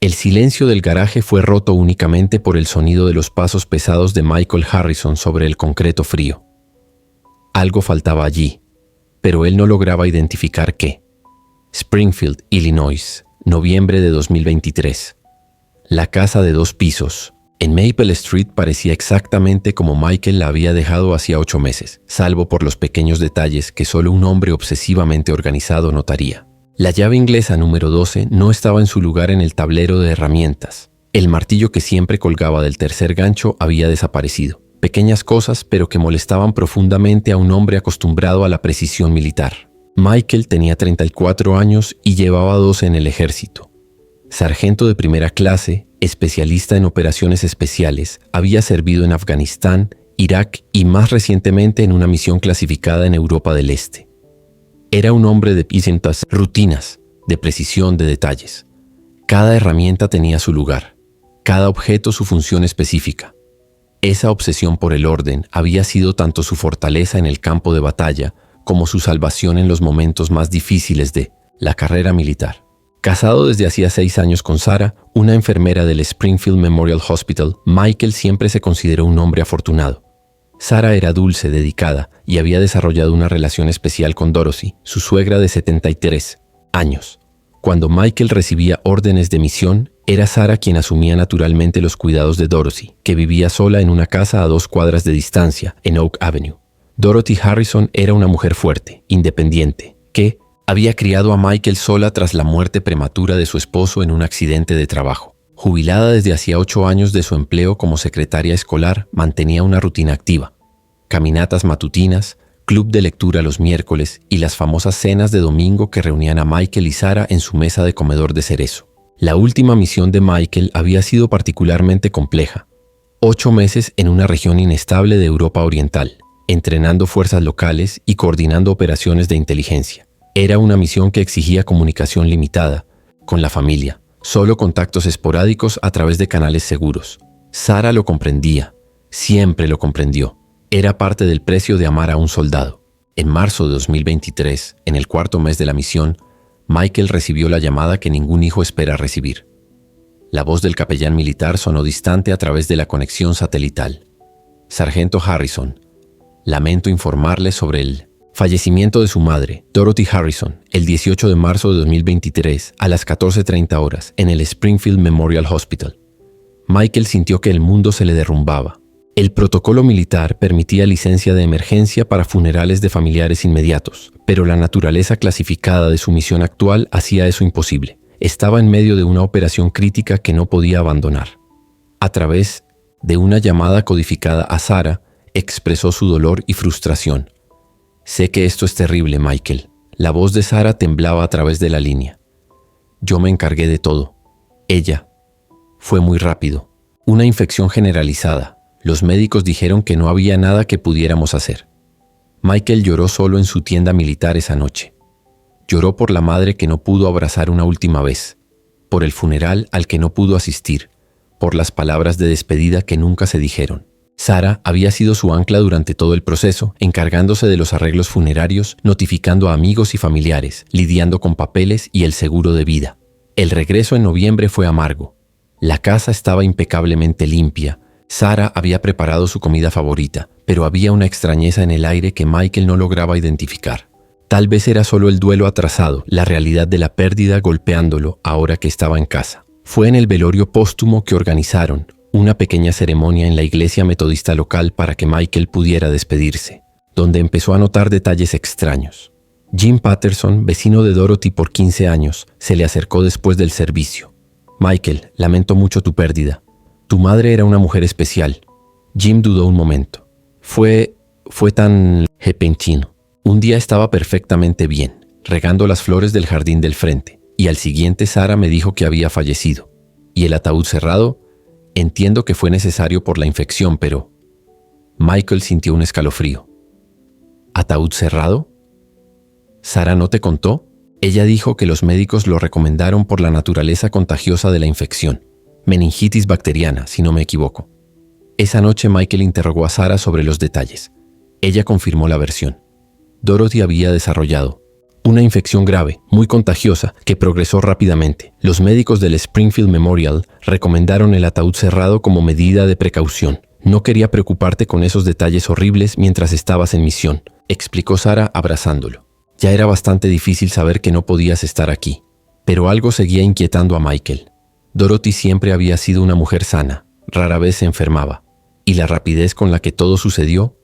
El silencio del garaje fue roto únicamente por el sonido de los pasos pesados de Michael Harrison sobre el concreto frío. Algo faltaba allí, pero él no lograba identificar qué. Springfield, Illinois, noviembre de 2023. La casa de 2 pisos, en Maple Street, parecía exactamente como Michael la había dejado hacía 8 meses, salvo por los pequeños detalles que solo un hombre obsesivamente organizado notaría. La llave inglesa número 12 no estaba en su lugar en el tablero de herramientas. El martillo que siempre colgaba del tercer gancho había desaparecido. Pequeñas cosas, pero que molestaban profundamente a un hombre acostumbrado a la precisión militar. Michael tenía 34 años y llevaba 12 en el ejército. Sargento de primera clase, especialista en operaciones especiales, había servido en Afganistán, Irak y más recientemente en una misión clasificada en Europa del Este. Era un hombre de distintas rutinas, de precisión de detalles. Cada herramienta tenía su lugar, cada objeto su función específica. Esa obsesión por el orden había sido tanto su fortaleza en el campo de batalla como su salvación en los momentos más difíciles de la carrera militar. Casado desde hacía 6 años con Sarah, una enfermera del Springfield Memorial Hospital, Michael siempre se consideró un hombre afortunado. Sarah era dulce, dedicada y había desarrollado una relación especial con Dorothy, su suegra de 73 años. Cuando Michael recibía órdenes de misión, era Sarah quien asumía naturalmente los cuidados de Dorothy, que vivía sola en una casa a 2 cuadras de distancia, en Oak Avenue. Dorothy Harrison era una mujer fuerte, independiente, que había criado a Michael sola tras la muerte prematura de su esposo en un accidente de trabajo. Jubilada desde hacía 8 años de su empleo como secretaria escolar, mantenía una rutina activa. Caminatas matutinas, club de lectura los miércoles y las famosas cenas de domingo que reunían a Michael y Sarah en su mesa de comedor de cerezo. La última misión de Michael había sido particularmente compleja. 8 meses en una región inestable de Europa Oriental, entrenando fuerzas locales y coordinando operaciones de inteligencia. Era una misión que exigía comunicación limitada, con la familia, solo contactos esporádicos a través de canales seguros. Sarah lo comprendía, siempre lo comprendió. Era parte del precio de amar a un soldado. En marzo de 2023, en el 4º mes de la misión, Michael recibió la llamada que ningún hijo espera recibir. La voz del capellán militar sonó distante a través de la conexión satelital. Sargento Harrison, lamento informarle sobre el fallecimiento de su madre, Dorothy Harrison, el 18 de marzo de 2023 a las 14:30 horas en el Springfield Memorial Hospital. Michael sintió que el mundo se le derrumbaba. El protocolo militar permitía licencia de emergencia para funerales de familiares inmediatos, pero la naturaleza clasificada de su misión actual hacía eso imposible. Estaba en medio de una operación crítica que no podía abandonar. A través de una llamada codificada a Sarah, expresó su dolor y frustración. «Sé que esto es terrible, Michael». La voz de Sarah temblaba a través de la línea. «Yo me encargué de todo. Ella. Fue muy rápido. Una infección generalizada. Los médicos dijeron que no había nada que pudiéramos hacer». Michael lloró solo en su tienda militar esa noche. Lloró por la madre que no pudo abrazar una última vez, por el funeral al que no pudo asistir, por las palabras de despedida que nunca se dijeron. Sarah había sido su ancla durante todo el proceso, encargándose de los arreglos funerarios, notificando a amigos y familiares, lidiando con papeles y el seguro de vida. El regreso en noviembre fue amargo. La casa estaba impecablemente limpia. Sarah había preparado su comida favorita, pero había una extrañeza en el aire que Michael no lograba identificar. Tal vez era solo el duelo atrasado, la realidad de la pérdida golpeándolo ahora que estaba en casa. Fue en el velorio póstumo que organizaron, una pequeña ceremonia en la iglesia metodista local para que Michael pudiera despedirse, donde empezó a notar detalles extraños. Jim Patterson, vecino de Dorothy por 15 años, se le acercó después del servicio. «Michael, lamento mucho tu pérdida. Tu madre era una mujer especial». Jim dudó un momento. Fue tan repentino. Un día estaba perfectamente bien, regando las flores del jardín del frente, y al siguiente Sarah me dijo que había fallecido. ¿Y el ataúd cerrado? Entiendo que fue necesario por la infección, pero... Michael sintió un escalofrío. ¿Ataúd cerrado? ¿Sarah no te contó? Ella dijo que los médicos lo recomendaron por la naturaleza contagiosa de la infección. Meningitis bacteriana, si no me equivoco. Esa noche Michael interrogó a Sarah sobre los detalles. Ella confirmó la versión. Dorothy había desarrollado Una infección grave, muy contagiosa, que progresó rápidamente. Los médicos del Springfield Memorial recomendaron el ataúd cerrado como medida de precaución. No quería preocuparte con esos detalles horribles mientras estabas en misión, explicó Sarah abrazándolo. Ya era bastante difícil saber que no podías estar aquí. Pero algo seguía inquietando a Michael. Dorothy siempre había sido una mujer sana, rara vez se enfermaba. Y la rapidez con la que todo sucedió.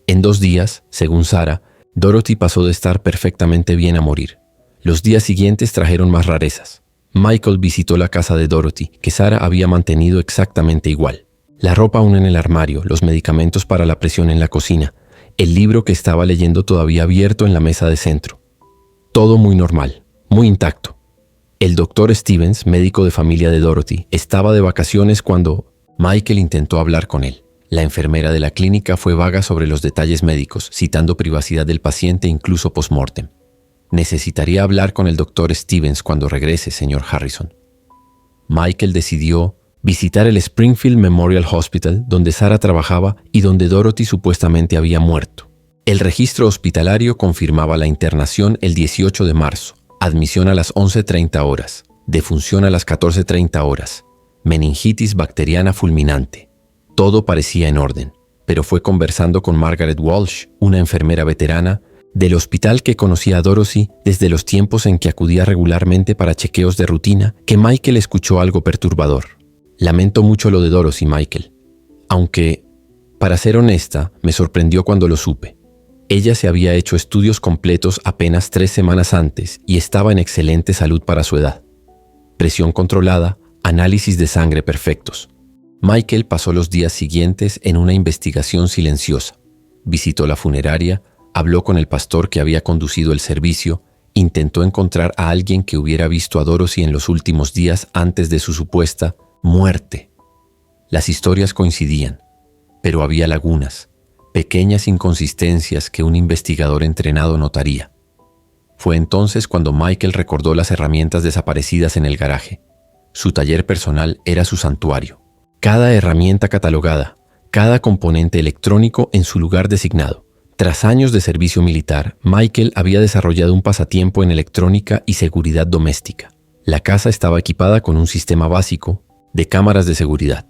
En 2 días, según Sarah, Dorothy pasó de estar perfectamente bien a morir. Los días siguientes trajeron más rarezas. Michael visitó la casa de Dorothy, que Sarah había mantenido exactamente igual. La ropa aún en el armario, los medicamentos para la presión en la cocina, el libro que estaba leyendo todavía abierto en la mesa de centro. Todo muy normal, muy intacto. El doctor Stevens, médico de familia de Dorothy, estaba de vacaciones cuando Michael intentó hablar con él. La enfermera de la clínica fue vaga sobre los detalles médicos, citando privacidad del paciente incluso post-mortem. Necesitaría hablar con el doctor Stevens cuando regrese, señor Harrison. Michael decidió visitar el Springfield Memorial Hospital, donde Sarah trabajaba y donde Dorothy supuestamente había muerto. El registro hospitalario confirmaba la internación el 18 de marzo, admisión a las 11:30 horas, defunción a las 14:30 horas, meningitis bacteriana fulminante. Todo parecía en orden, pero fue conversando con Margaret Walsh, una enfermera veterana, del hospital que conocía a Dorothy desde los tiempos en que acudía regularmente para chequeos de rutina, que Michael escuchó algo perturbador. Lamento mucho lo de Dorothy, Michael. Aunque, para ser honesta, me sorprendió cuando lo supe. Ella se había hecho estudios completos apenas 3 semanas antes y estaba en excelente salud para su edad. Presión controlada, análisis de sangre perfectos. Michael pasó los días siguientes en una investigación silenciosa. Visitó la funeraria, habló con el pastor que había conducido el servicio, intentó encontrar a alguien que hubiera visto a Dorothy en los últimos días antes de su supuesta muerte. Las historias coincidían, pero había lagunas, pequeñas inconsistencias que un investigador entrenado notaría. Fue entonces cuando Michael recordó las herramientas desaparecidas en el garaje. Su taller personal era su santuario. Cada herramienta catalogada, cada componente electrónico en su lugar designado. Tras años de servicio militar, Michael había desarrollado un pasatiempo en electrónica y seguridad doméstica. La casa estaba equipada con un sistema básico de cámaras de seguridad.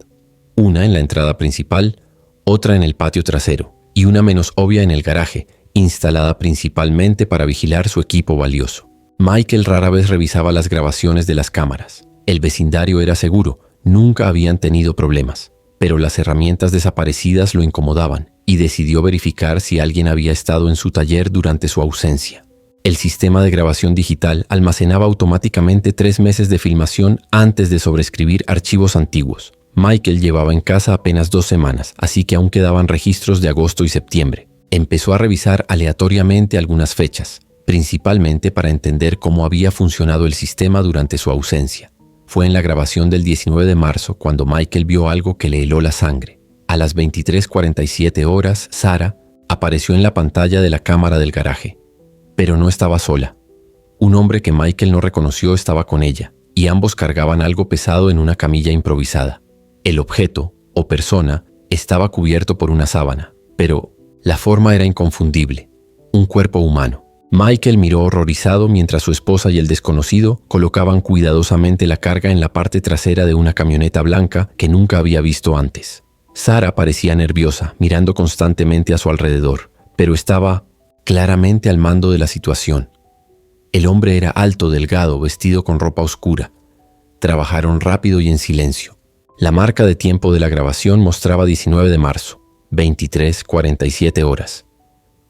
Una en la entrada principal, otra en el patio trasero y una menos obvia en el garaje, instalada principalmente para vigilar su equipo valioso. Michael rara vez revisaba las grabaciones de las cámaras. El vecindario era seguro. Nunca habían tenido problemas, pero las herramientas desaparecidas lo incomodaban y decidió verificar si alguien había estado en su taller durante su ausencia. El sistema de grabación digital almacenaba automáticamente 3 meses de filmación antes de sobreescribir archivos antiguos. Michael llevaba en casa apenas 2 semanas, así que aún quedaban registros de agosto y septiembre. Empezó a revisar aleatoriamente algunas fechas, principalmente para entender cómo había funcionado el sistema durante su ausencia. Fue en la grabación del 19 de marzo cuando Michael vio algo que le heló la sangre. A las 23:47 horas, Sarah apareció en la pantalla de la cámara del garaje. Pero no estaba sola. Un hombre que Michael no reconoció estaba con ella, y ambos cargaban algo pesado en una camilla improvisada. El objeto, o persona, estaba cubierto por una sábana, pero la forma era inconfundible. Un cuerpo humano. Michael miró horrorizado mientras su esposa y el desconocido colocaban cuidadosamente la carga en la parte trasera de una camioneta blanca que nunca había visto antes. Sarah parecía nerviosa, mirando constantemente a su alrededor, pero estaba claramente al mando de la situación. El hombre era alto, delgado, vestido con ropa oscura. Trabajaron rápido y en silencio. La marca de tiempo de la grabación mostraba 19 de marzo, 23:47 horas.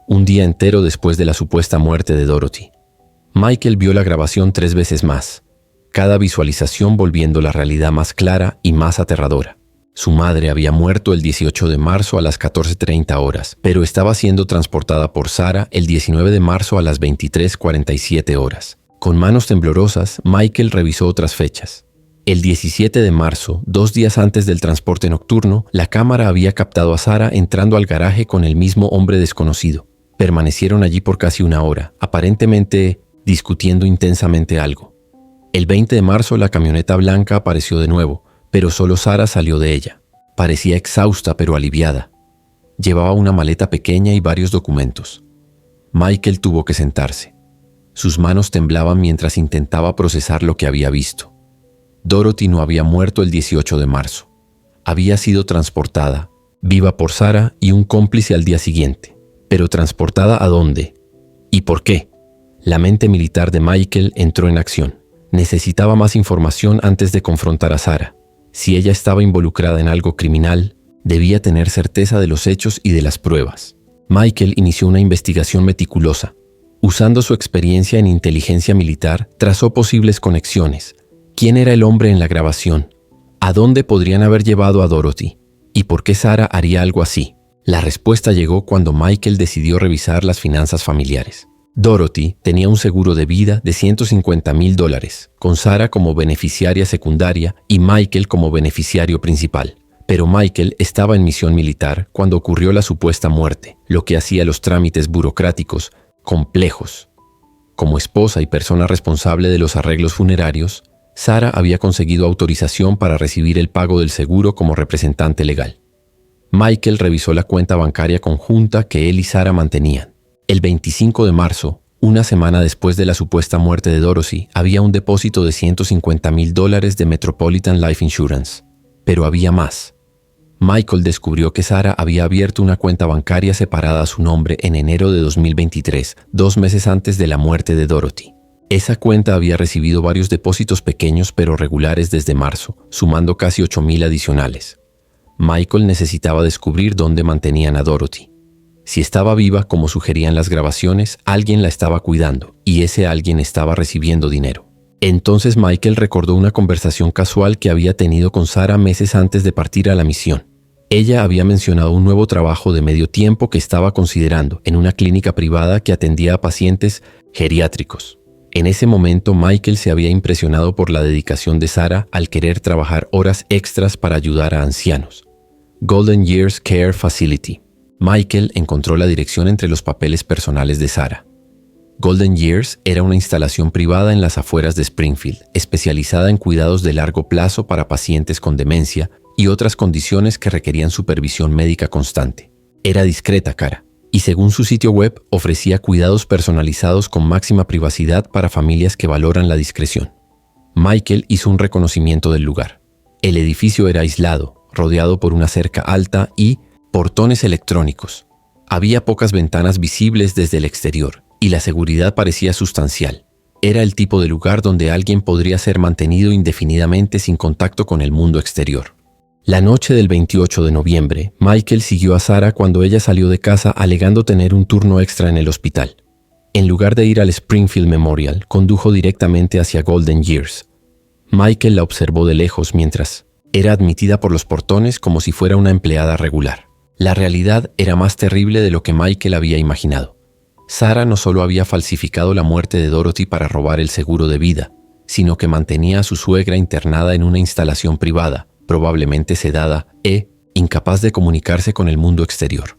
Un día entero después de la supuesta muerte de Dorothy. Michael vio la grabación 3 veces más, cada visualización volviendo la realidad más clara y más aterradora. Su madre había muerto el 18 de marzo a las 14:30 horas, pero estaba siendo transportada por Sarah el 19 de marzo a las 23:47 horas. Con manos temblorosas, Michael revisó otras fechas. El 17 de marzo, 2 días antes del transporte nocturno, la cámara había captado a Sarah entrando al garaje con el mismo hombre desconocido. Permanecieron allí por casi 1 hora, aparentemente discutiendo intensamente algo. El 20 de marzo la camioneta blanca apareció de nuevo, pero solo Sarah salió de ella. Parecía exhausta pero aliviada. Llevaba una maleta pequeña y varios documentos. Michael tuvo que sentarse. Sus manos temblaban mientras intentaba procesar lo que había visto. Dorothy no había muerto el 18 de marzo. Había sido transportada, viva por Sarah y un cómplice al día siguiente. ¿Pero transportada a dónde? ¿Y por qué? La mente militar de Michael entró en acción. Necesitaba más información antes de confrontar a Sarah. Si ella estaba involucrada en algo criminal, debía tener certeza de los hechos y de las pruebas. Michael inició una investigación meticulosa. Usando su experiencia en inteligencia militar, trazó posibles conexiones. ¿Quién era el hombre en la grabación? ¿A dónde podrían haber llevado a Dorothy? ¿Y por qué Sarah haría algo así? La respuesta llegó cuando Michael decidió revisar las finanzas familiares. Dorothy tenía un seguro de vida de $150,000, con Sarah como beneficiaria secundaria y Michael como beneficiario principal. Pero Michael estaba en misión militar cuando ocurrió la supuesta muerte, lo que hacía los trámites burocráticos complejos. Como esposa y persona responsable de los arreglos funerarios, Sarah había conseguido autorización para recibir el pago del seguro como representante legal. Michael revisó la cuenta bancaria conjunta que él y Sarah mantenían. El 25 de marzo, una semana después de la supuesta muerte de Dorothy, había un depósito de $150,000 de Metropolitan Life Insurance. Pero había más. Michael descubrió que Sarah había abierto una cuenta bancaria separada a su nombre en enero de 2023, 2 meses antes de la muerte de Dorothy. Esa cuenta había recibido varios depósitos pequeños pero regulares desde marzo, sumando casi 8,000 adicionales. Michael necesitaba descubrir dónde mantenían a Dorothy. Si estaba viva, como sugerían las grabaciones, alguien la estaba cuidando, y ese alguien estaba recibiendo dinero. Entonces Michael recordó una conversación casual que había tenido con Sarah meses antes de partir a la misión. Ella había mencionado un nuevo trabajo de medio tiempo que estaba considerando en una clínica privada que atendía a pacientes geriátricos. En ese momento Michael se había impresionado por la dedicación de Sarah al querer trabajar horas extras para ayudar a ancianos. Golden Years Care Facility. Michael encontró la dirección entre los papeles personales de Sarah. Golden Years era una instalación privada en las afueras de Springfield, especializada en cuidados de largo plazo para pacientes con demencia y otras condiciones que requerían supervisión médica constante. Era discreta, cara, y según su sitio web, ofrecía cuidados personalizados con máxima privacidad para familias que valoran la discreción. Michael hizo un reconocimiento del lugar. El edificio era aislado, rodeado por una cerca alta y portones electrónicos. Había pocas ventanas visibles desde el exterior, y la seguridad parecía sustancial. Era el tipo de lugar donde alguien podría ser mantenido indefinidamente sin contacto con el mundo exterior. La noche del 28 de noviembre, Michael siguió a Sarah cuando ella salió de casa alegando tener un turno extra en el hospital. En lugar de ir al Springfield Memorial, condujo directamente hacia Golden Years. Michael la observó de lejos mientras era admitida por los portones como si fuera una empleada regular. La realidad era más terrible de lo que Michael había imaginado. Sarah no solo había falsificado la muerte de Dorothy para robar el seguro de vida, sino que mantenía a su suegra internada en una instalación privada, probablemente sedada e incapaz de comunicarse con el mundo exterior.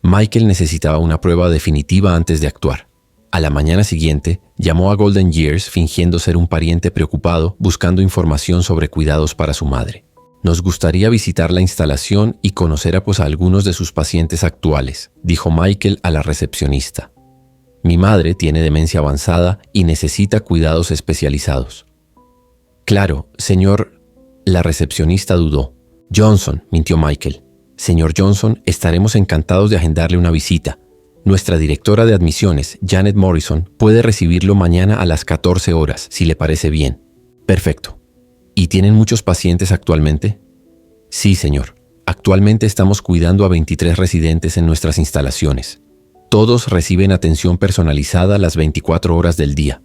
Michael necesitaba una prueba definitiva antes de actuar. A la mañana siguiente, llamó a Golden Years fingiendo ser un pariente preocupado buscando información sobre cuidados para su madre. Nos gustaría visitar la instalación y conocer a algunos de sus pacientes actuales, dijo Michael a la recepcionista. Mi madre tiene demencia avanzada y necesita cuidados especializados. Claro, señor. La recepcionista dudó. Johnson, mintió Michael. Señor Johnson, estaremos encantados de agendarle una visita. Nuestra directora de admisiones, Janet Morrison, puede recibirlo mañana a las 14 horas, si le parece bien. Perfecto. ¿Y tienen muchos pacientes actualmente? Sí, señor. Actualmente estamos cuidando a 23 residentes en nuestras instalaciones. Todos reciben atención personalizada las 24 horas del día.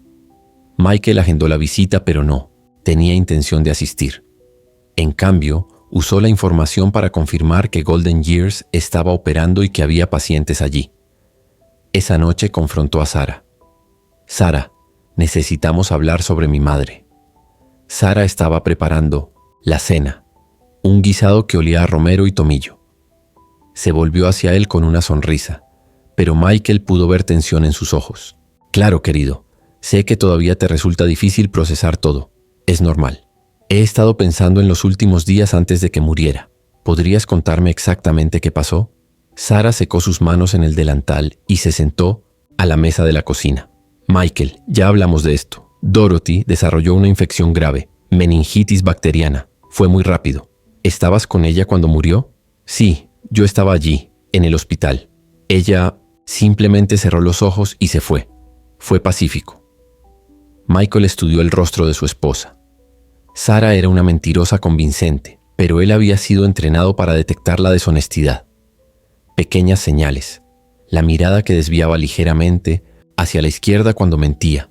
Michael agendó la visita, pero no tenía intención de asistir. En cambio, usó la información para confirmar que Golden Years estaba operando y que había pacientes allí. Esa noche confrontó a Sarah. Sarah, necesitamos hablar sobre mi madre. Sarah estaba preparando la cena, un guisado que olía a romero y tomillo. Se volvió hacia él con una sonrisa, pero Michael pudo ver tensión en sus ojos. Claro, querido, sé que todavía te resulta difícil procesar todo. Es normal. He estado pensando en los últimos días antes de que muriera. ¿Podrías contarme exactamente qué pasó? Sarah secó sus manos en el delantal y se sentó a la mesa de la cocina. Michael, ya hablamos de esto. Dorothy desarrolló una infección grave, meningitis bacteriana. Fue muy rápido. ¿Estabas con ella cuando murió? Sí, yo estaba allí, en el hospital. Ella simplemente cerró los ojos y se fue. Fue pacífico. Michael estudió el rostro de su esposa. Sarah era una mentirosa convincente, pero él había sido entrenado para detectar la deshonestidad. Pequeñas señales, la mirada que desviaba ligeramente hacia la izquierda cuando mentía,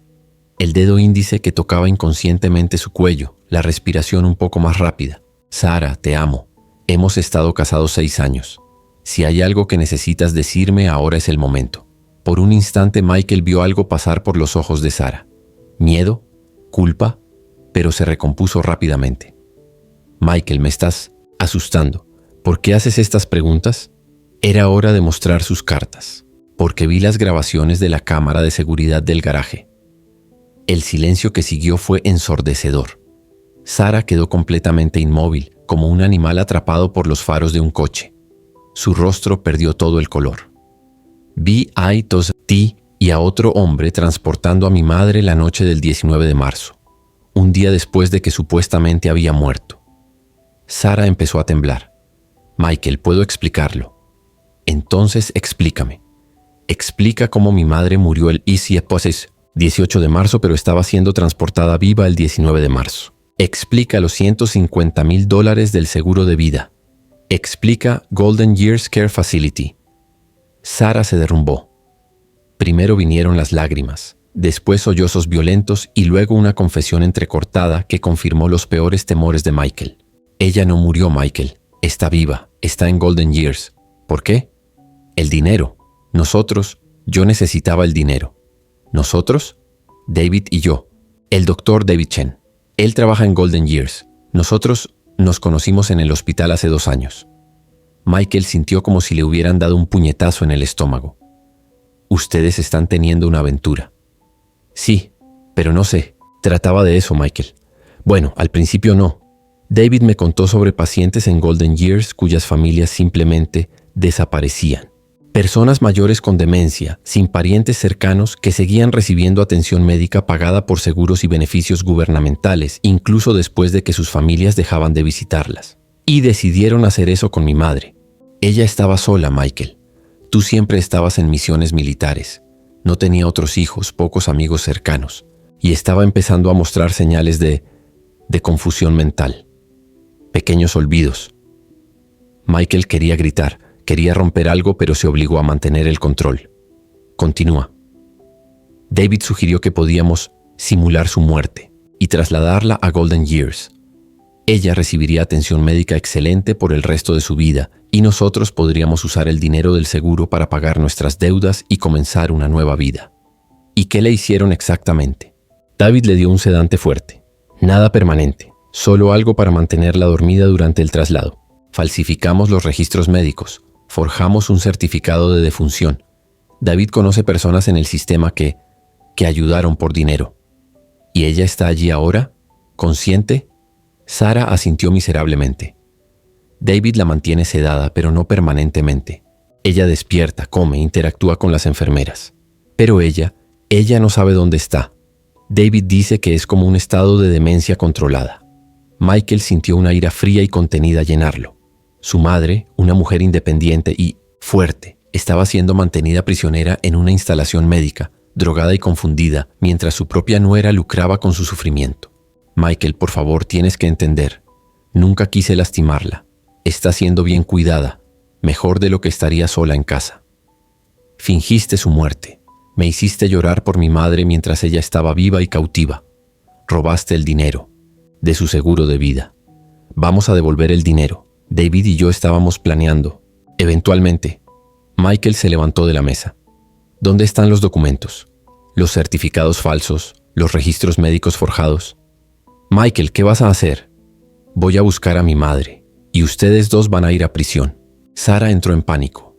el dedo índice que tocaba inconscientemente su cuello, la respiración un poco más rápida. Sarah, te amo. Hemos estado casados 6 años. Si hay algo que necesitas decirme, ahora es el momento. Por un instante Michael vio algo pasar por los ojos de Sarah. Miedo, culpa, pero se recompuso rápidamente. Michael, me estás asustando. ¿Por qué haces estas preguntas? Era hora de mostrar sus cartas, porque vi las grabaciones de la cámara de seguridad del garaje. El silencio que siguió fue ensordecedor. Sarah quedó completamente inmóvil, como un animal atrapado por los faros de un coche. Su rostro perdió todo el color. Vi a T y a otro hombre transportando a mi madre la noche del 19 de marzo, un día después de que supuestamente había muerto. Sarah empezó a temblar. Michael, puedo explicarlo. Entonces explícame. Explica cómo mi madre murió el 18 de marzo, pero estaba siendo transportada viva el 19 de marzo. Explica los $150,000 del seguro de vida. Explica Golden Years Care Facility. Sarah se derrumbó. Primero vinieron las lágrimas, después sollozos violentos y luego una confesión entrecortada que confirmó los peores temores de Michael. Ella no murió, Michael. Está viva. Está en Golden Years. ¿Por qué? El dinero. Yo necesitaba el dinero. ¿Nosotros? David y yo. El doctor David Chen. Él trabaja en Golden Years. Nosotros nos conocimos en el hospital hace 2 años. Michael sintió como si le hubieran dado un puñetazo en el estómago. Ustedes están teniendo una aventura. Sí, pero no sé. Trataba de eso, Michael. Bueno, al principio no. David me contó sobre pacientes en Golden Years cuyas familias simplemente desaparecían. Personas mayores con demencia, sin parientes cercanos, que seguían recibiendo atención médica pagada por seguros y beneficios gubernamentales, incluso después de que sus familias dejaban de visitarlas. Y decidieron hacer eso con mi madre. Ella estaba sola, Michael. Tú siempre estabas en misiones militares. No tenía otros hijos, pocos amigos cercanos. Y estaba empezando a mostrar señales de confusión mental. Pequeños olvidos. Michael quería gritar. Quería romper algo, pero se obligó a mantener el control. Continúa. David sugirió que podíamos simular su muerte y trasladarla a Golden Years. Ella recibiría atención médica excelente por el resto de su vida y nosotros podríamos usar el dinero del seguro para pagar nuestras deudas y comenzar una nueva vida. ¿Y qué le hicieron exactamente? David le dio un sedante fuerte. Nada permanente, solo algo para mantenerla dormida durante el traslado. Falsificamos los registros médicos. Forjamos un certificado de defunción. David conoce personas en el sistema que ayudaron por dinero. ¿Y ella está allí ahora? ¿Consciente? Sarah asintió miserablemente. David la mantiene sedada, pero no permanentemente. Ella despierta, come, interactúa con las enfermeras. Pero ella no sabe dónde está. David dice que es como un estado de demencia controlada. Michael sintió una ira fría y contenida llenarlo. Su madre, una mujer independiente y fuerte, estaba siendo mantenida prisionera en una instalación médica, drogada y confundida, mientras su propia nuera lucraba con su sufrimiento. Michael, por favor, tienes que entender. Nunca quise lastimarla. Está siendo bien cuidada, mejor de lo que estaría sola en casa. Fingiste su muerte. Me hiciste llorar por mi madre mientras ella estaba viva y cautiva. Robaste el dinero de su seguro de vida. Vamos a devolver el dinero. David y yo estábamos planeando. Eventualmente, Michael se levantó de la mesa. ¿Dónde están los documentos? Los certificados falsos, los registros médicos forjados. Michael, ¿qué vas a hacer? Voy a buscar a mi madre, y ustedes 2 van a ir a prisión. Sarah entró en pánico.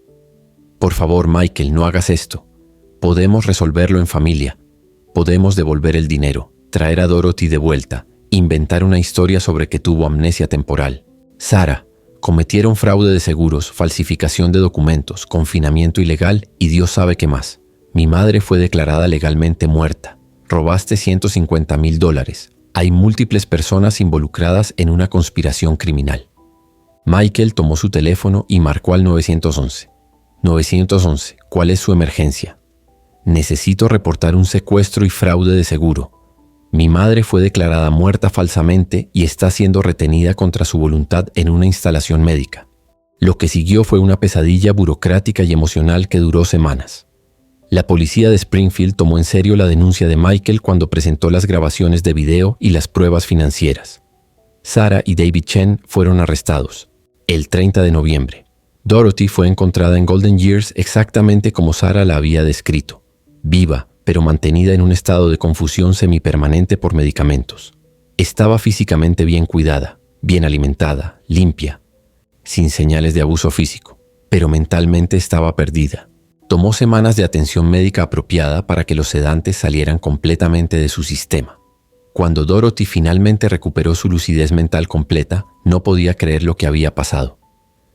Por favor, Michael, no hagas esto. Podemos resolverlo en familia. Podemos devolver el dinero, traer a Dorothy de vuelta, inventar una historia sobre que tuvo amnesia temporal. Sarah, cometieron fraude de seguros, falsificación de documentos, confinamiento ilegal y Dios sabe qué más. Mi madre fue declarada legalmente muerta. Robaste $150,000. Hay múltiples personas involucradas en una conspiración criminal. Michael tomó su teléfono y marcó al 911. 911, ¿cuál es su emergencia? Necesito reportar un secuestro y fraude de seguro. Mi madre fue declarada muerta falsamente y está siendo retenida contra su voluntad en una instalación médica. Lo que siguió fue una pesadilla burocrática y emocional que duró semanas. La policía de Springfield tomó en serio la denuncia de Michael cuando presentó las grabaciones de video y las pruebas financieras. Sarah y David Chen fueron arrestados el 30 de noviembre. Dorothy fue encontrada en Golden Years exactamente como Sarah la había descrito, viva, pero mantenida en un estado de confusión semipermanente por medicamentos. Estaba físicamente bien cuidada, bien alimentada, limpia, sin señales de abuso físico, pero mentalmente estaba perdida. Tomó semanas de atención médica apropiada para que los sedantes salieran completamente de su sistema. Cuando Dorothy finalmente recuperó su lucidez mental completa, no podía creer lo que había pasado.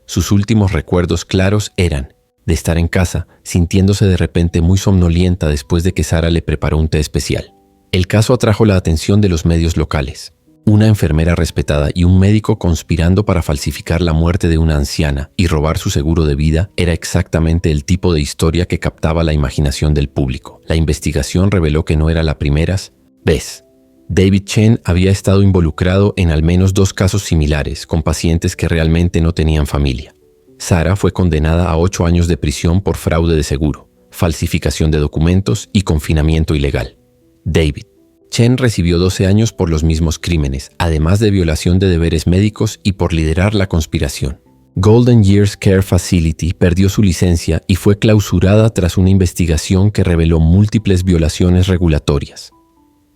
Sus últimos recuerdos claros eran de estar en casa, sintiéndose de repente muy somnolienta después de que Sarah le preparó un té especial. El caso atrajo la atención de los medios locales. Una enfermera respetada y un médico conspirando para falsificar la muerte de una anciana y robar su seguro de vida era exactamente el tipo de historia que captaba la imaginación del público. La investigación reveló que no era la primera vez. David Chen había estado involucrado en al menos 2 casos similares con pacientes que realmente no tenían familia. Sarah fue condenada a 8 años de prisión por fraude de seguro, falsificación de documentos y confinamiento ilegal. David Chen recibió 12 años por los mismos crímenes, además de violación de deberes médicos y por liderar la conspiración. Golden Years Care Facility perdió su licencia y fue clausurada tras una investigación que reveló múltiples violaciones regulatorias.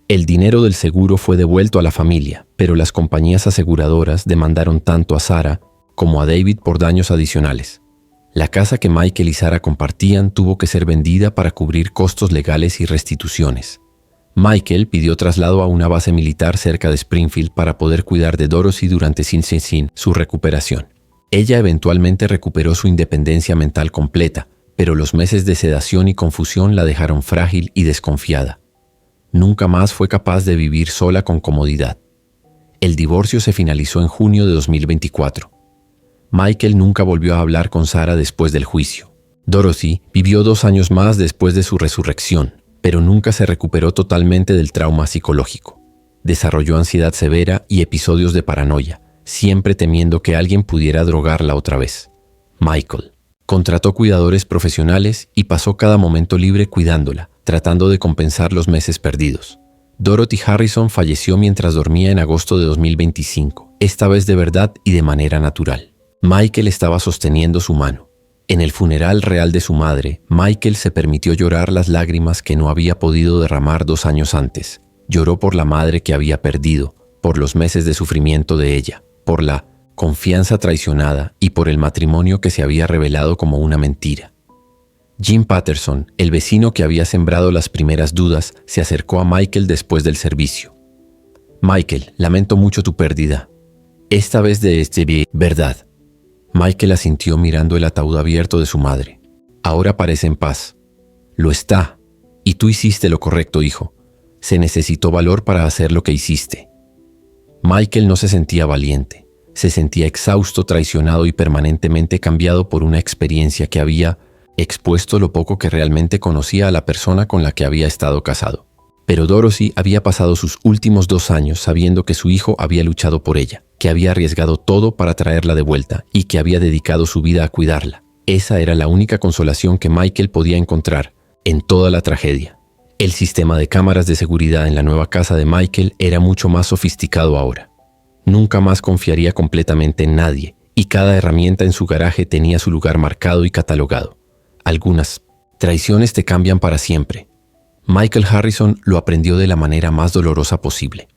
El dinero del seguro fue devuelto a la familia, pero las compañías aseguradoras demandaron tanto a Sarah como a David por daños adicionales. La casa que Michael y Sarah compartían tuvo que ser vendida para cubrir costos legales y restituciones. Michael pidió traslado a una base militar cerca de Springfield para poder cuidar de Dorothy durante su recuperación. Ella eventualmente recuperó su independencia mental completa, pero los meses de sedación y confusión la dejaron frágil y desconfiada. Nunca más fue capaz de vivir sola con comodidad. El divorcio se finalizó en junio de 2024. Michael nunca volvió a hablar con Sarah después del juicio. Dorothy vivió 2 años más después de su resurrección, pero nunca se recuperó totalmente del trauma psicológico. Desarrolló ansiedad severa y episodios de paranoia, siempre temiendo que alguien pudiera drogarla otra vez. Michael contrató cuidadores profesionales y pasó cada momento libre cuidándola, tratando de compensar los meses perdidos. Dorothy Harrison falleció mientras dormía en agosto de 2025, esta vez de verdad y de manera natural. Michael estaba sosteniendo su mano. En el funeral real de su madre, Michael se permitió llorar las lágrimas que no había podido derramar 2 años antes. Lloró por la madre que había perdido, por los meses de sufrimiento de ella, por la confianza traicionada y por el matrimonio que se había revelado como una mentira. Jim Patterson, el vecino que había sembrado las primeras dudas, se acercó a Michael después del servicio. Michael, lamento mucho tu pérdida. Esta vez ¿verdad? Michael asintió mirando el ataúd abierto de su madre. Ahora parece en paz. Lo está. Y tú hiciste lo correcto, hijo. Se necesitó valor para hacer lo que hiciste. Michael no se sentía valiente. Se sentía exhausto, traicionado y permanentemente cambiado por una experiencia que había expuesto lo poco que realmente conocía a la persona con la que había estado casado. Pero Dorothy había pasado sus últimos 2 años sabiendo que su hijo había luchado por ella, que había arriesgado todo para traerla de vuelta y que había dedicado su vida a cuidarla. Esa era la única consolación que Michael podía encontrar en toda la tragedia. El sistema de cámaras de seguridad en la nueva casa de Michael era mucho más sofisticado ahora. Nunca más confiaría completamente en nadie y cada herramienta en su garaje tenía su lugar marcado y catalogado. Algunas traiciones te cambian para siempre. Michael Harrison lo aprendió de la manera más dolorosa posible.